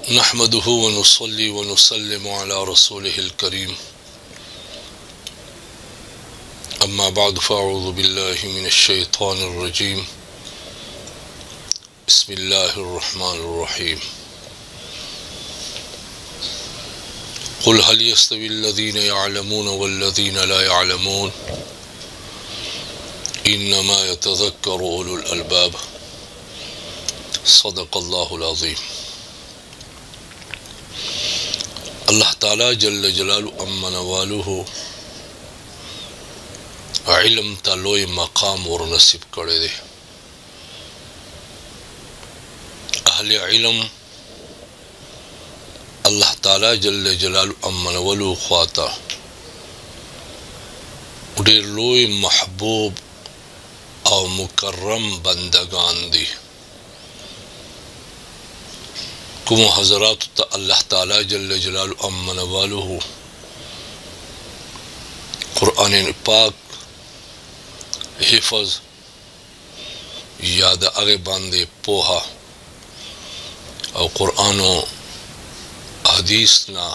नहमदुहु व नुसल्ली व नुसल्लिमु अला रसूलिहिल करीम अम्मा बअद फ़अऊज़ु बिल्लाहि मिनश शैतानिर रजीम बिस्मिल्लाहिर रहमानिर रहीम क़ुल हल यस्तविल लज़ीना यअलमून वल लज़ीना ला यअलमून इन्नमा यतज़क्करु उलुल अलबाब सदक़ल्लाहुल अज़ीम। अल्लाह ताला जल्ल जलालु अम्मा नवालुहु इल्म ता लोई मकाम और नसीब करे दे। अहले इल्म अल्लाह ताला जल्ल जलालु अम्मा नवालुहु ख्वाता उडेर लोई महबूब और मुकर्रम बंदगान दी। कुम हज़रात ता अल्लाह ताला जल्ल जलालु अम्मा नवालुहु कुरान पाक हिफज याद आगे बांधे पोहा और कुरान हदीस ना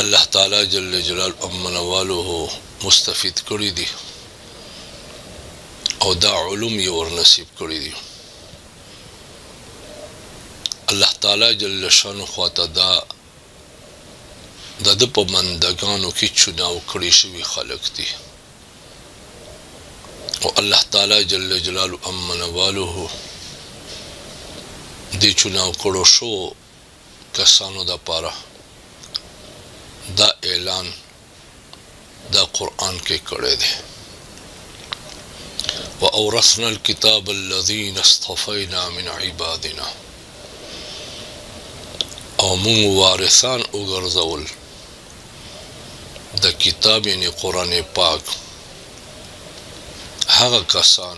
अल्लाह ताला जल्ल जलालु अम्मा नवालुहु मुस्तफिद करी दी और दा उलूम ये और नसीब करी दी। अल्लाह ताला जल्ल शानु ख्वाता दा प बंदगानों की चुनाव करी शुवी खलक दी और अल्लाह ताला जल्ल जलालु अम्मा नवालुहु दे चुनाव करो शो कसानो दा पारा दा ऐलान दा कुरान के करे दे। व औरसना किताब अल्लज़ीना इस्तफ़ैना मिन इबादिना और मुंग वारिसान उगरज़ौल द किताब यानी कुरान पाक हगा कसान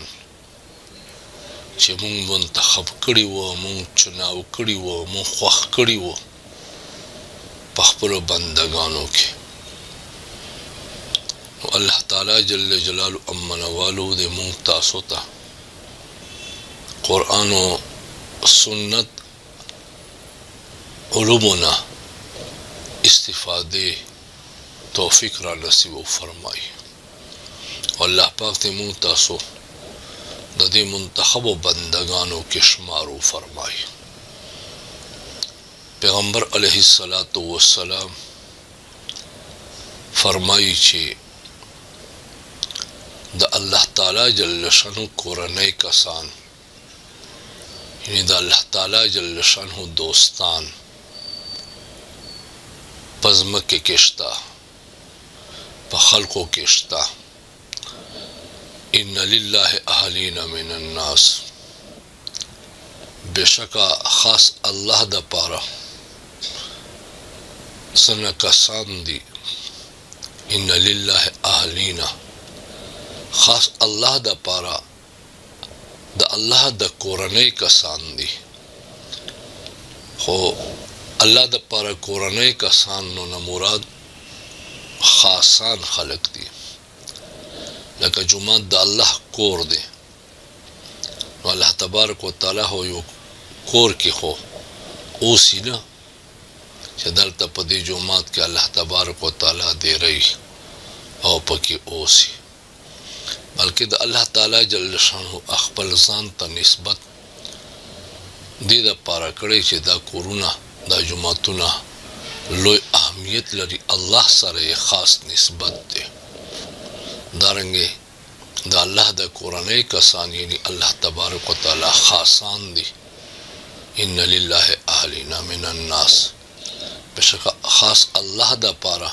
चे मुंग मुंतखब करी वो मुंग चुनाव करी वो मुंग ख्वाह करी वो पखपलो बंदगानों के अल्लाह ताला जल्ल जलालु अम्मा नवालुहु दे मुंग तासोता कुरान और सुन्नत उलूमुना इस्तिफादे तौफीक रा नसीब फरमाई। अल्लाह पाक ते मुंह तासो ददे मुंतखब बंदगानों के शुमारू फरमाई। पैगंबर अलैहिस्सलातु वस्सलाम फरमाई छे द अल्लाह ताला जल्ल शानु कुराने कसान यानी द अल्लाह ताला जल्ल शानु दोस्तान पज़म के किश्ता पखलको किश्ता इन्ना लिल्लाहि अहलीना मिनन नास बेशका खास अल्लाह दा पारा सना कसान दी। इन्ना लिल्लाहि अहलीना खास अल्लाह दा पारा द अल्लाह दा कुराने कसान दी। हो अल्लाह दा पारा कुराने कसान नो न मुराद खासान खलक दी लका जुमात दा अल्लाह कोर दे अल्लाह तबारक व तआला हो यो कोर की खो ओसी ना चदल तपदी जुमात के अल्लाह तबारक व तआला दे रही और पकी ओसी बल्कि द अल्लाह ताला जल्ल शानु अखबल ज़ान ता निस्बत दे दा पारा करे चे दा कोरोना दा जुमातुना लोई अहमियत लरी अल्लाह सारे खास निस्बत दे दारंगे दा अल्लाह दा कुराने कसान यानी अल्लाह तबारक व तआला खासान दी। इन्ना लिल्लाहि अहलीना मिनन नास बेशका खास अल्लाह दा पारा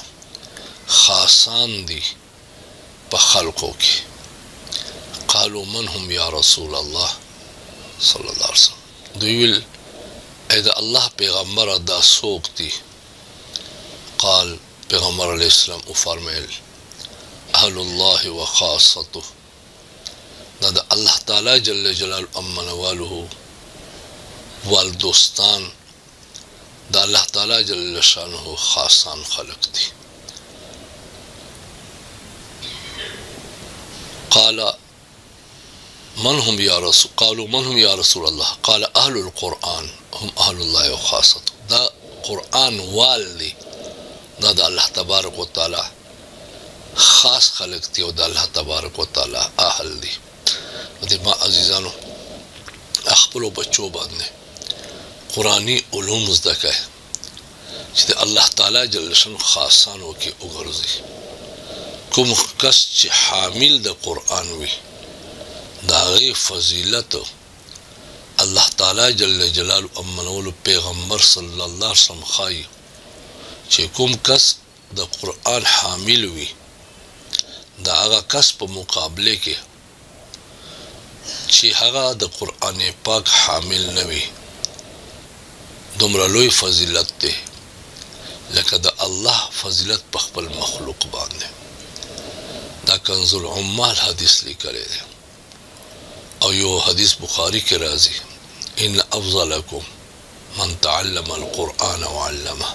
खासान दी पखलको की। कालू मन हम या रसूल अल्लाह सल्लल्लाहु अलैहि वसल्लम दुइल ऐदा अल्लाह पैगंबर अदा सोकती काल पैगंबर अलैहिस्सलाम फरमाइल अहलुल्लाह व खासतुह दादा अल्लाह ताला जल्ल जलालु अम्मा नवालुहु वाल दोस्तान दा अल्लाह ताला जल्ल शानुहु खासान खलक थी। काला من هم یا رسول قالوا من هم یا رسول الله قال اهل القرآن هم اهل الله وخاصته. دا قرآن وال دی، دا د الله تبارک وتعالى خاص خلق دی او د الله تبارک وتعالى اهل دی. د ما عزیزانو خپلو بچو باندې قرآنی علوم زده کړئ چې د الله تعالی جل شانه خاصانو کې وګرځي. کوم کس چې حامل د قرآن وي د هغې فضیلت الله تعالی جل جلاله امنولو پیغمبر صلی الله علیه وسلم ښایي چې کوم کس د قرآن حامل وي د هغه کس په مقابله کې چې هغه د قرآن پاک حامل نه وي دومره لوی فضیلت دی لکه د الله فضیلت په خپل مخلوق باندې. دا کنز العمال حدیث لیکلی دی او یو حدیث بخاری کې راځي ان افضلکم من تعلم القرآن وعلمه.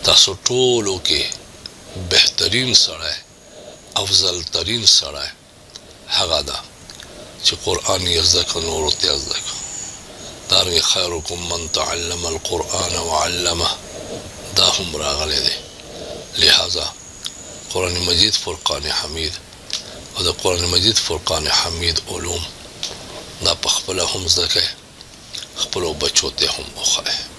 تاسو ټولو کې بهترین سړی افضل ترین سړی هغه ده چې قرآن یې زده کړه نورو ته یې زده کړه. دارنګې خیرکم من تعلم القرآن وعلمه دا هم راغلی دی. لہذا قرآن مجید فرقان حمید او د قرآن مجید فرقان حمید علوم دا په خپله هم زده کړئ، خپلو بچو ته هم وښایئ.